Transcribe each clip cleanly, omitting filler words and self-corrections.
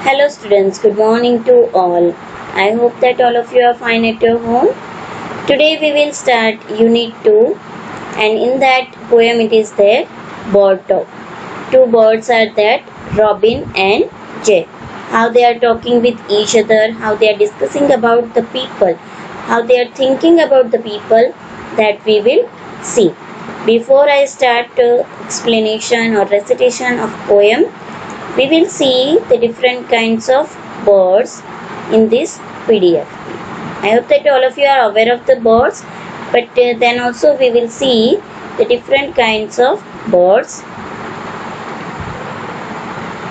Hello students, good morning to all. I hope that all of you are fine at your home. Today we will start Unit 2 and in that poem it is there bird talk. Two birds are there, Robin and Jay. How they are talking with each other, how they are discussing about the people, how they are thinking about the people, that we will see. Before I start explanation or recitation of poem, we will see the different kinds of birds in this PDF. I hope that all of you are aware of the birds, but then also we will see the different kinds of birds: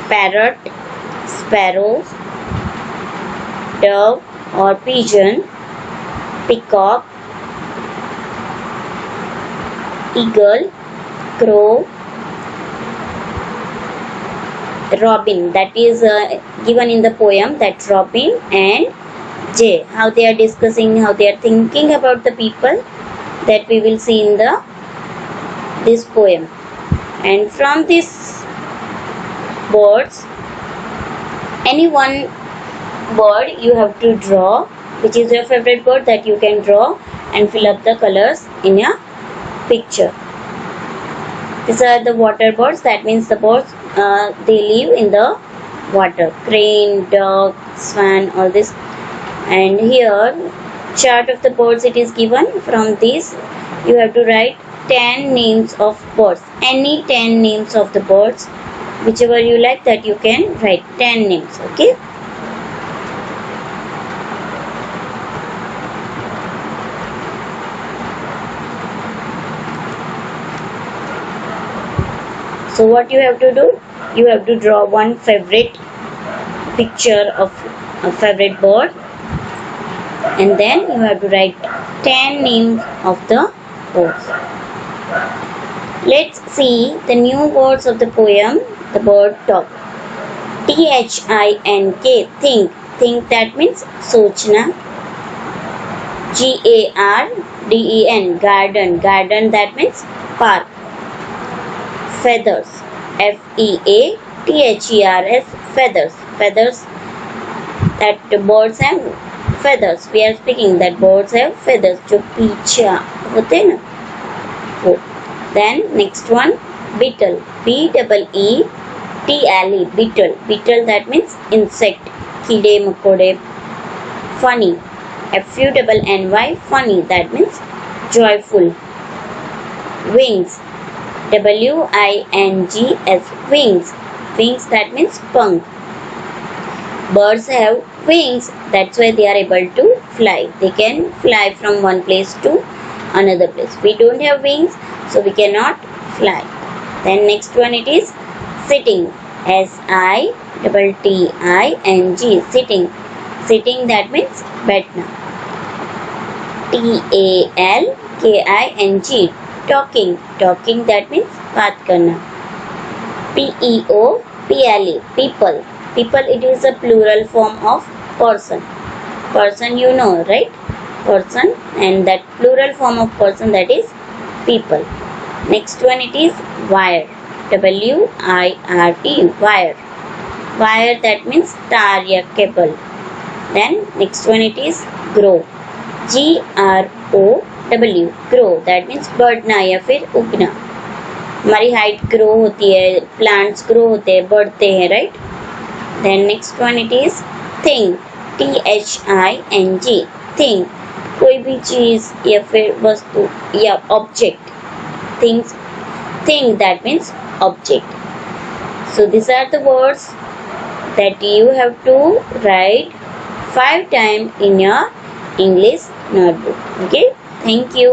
parrot, sparrow, dove or pigeon, peacock, eagle, crow, Robin, that is given in the poem, that Robin and Jay, how they are discussing, how they are thinking about the people, that we will see in this poem. And from these birds, any one bird you have to draw, which is your favorite bird, that you can draw and fill up the colors in your picture. These are the water birds, that means the birds they live in the water: crane, duck, swan, all this. And here chart of the birds it is given. From this you have to write 10 names of birds, any 10 names of the birds, whichever you like, that you can write 10 names. Okay, so what you have to do, you have to draw one favorite picture of a favorite bird, and then you have to write 10 names of the birds. Let's see the new words of the poem, the bird talk. T-H-I-N-K, think. Think, that means sochna. G-A-R-D-E-N, garden. Garden, that means park. Feathers, F-E-A-T-H-E-R-S, feathers. Feathers, that birds have feathers. We are speaking that birds have feathers. जो पीछे होते हैं ना वो. Then next one, beetle, B-E-E-T-L-E, beetle. Beetle, that means insect, कीड़े मकोड़े. Funny, F-U-N-N-Y, funny, that means joyful. Wings, W-I-N-G-S, wings. Wings, that means punk. Birds have wings, that's why they are able to fly. They can fly from one place to another place. We don't have wings, so we cannot fly. Then next one it is sitting, S-I-T-T-I-N-G, sitting. Sitting, that means बैठना. T-A-L-K-I-N-G, talking. Talking, that means बात करना. P-E-O-P-L-E, people. People, it is a plural form of person. Person, you know, right? Person, and that plural form of person, that is people. Next one it is wire, W-I-R-E, wire. Wire, that means तार या cable. Then next one it is grow, G-R-O-W, grow, that means बढ़ना या फिर उगना. हमारी height grow होती है, plants grow होते हैं, बढ़ते हैं, right. Then next one it is thing, T-H-I-N-G, thing, कोई भी चीज या फिर वस्तु या object. Things, thing, that means object. So these are the words that you have to write 5 times in your English notebook. Okay, thank you.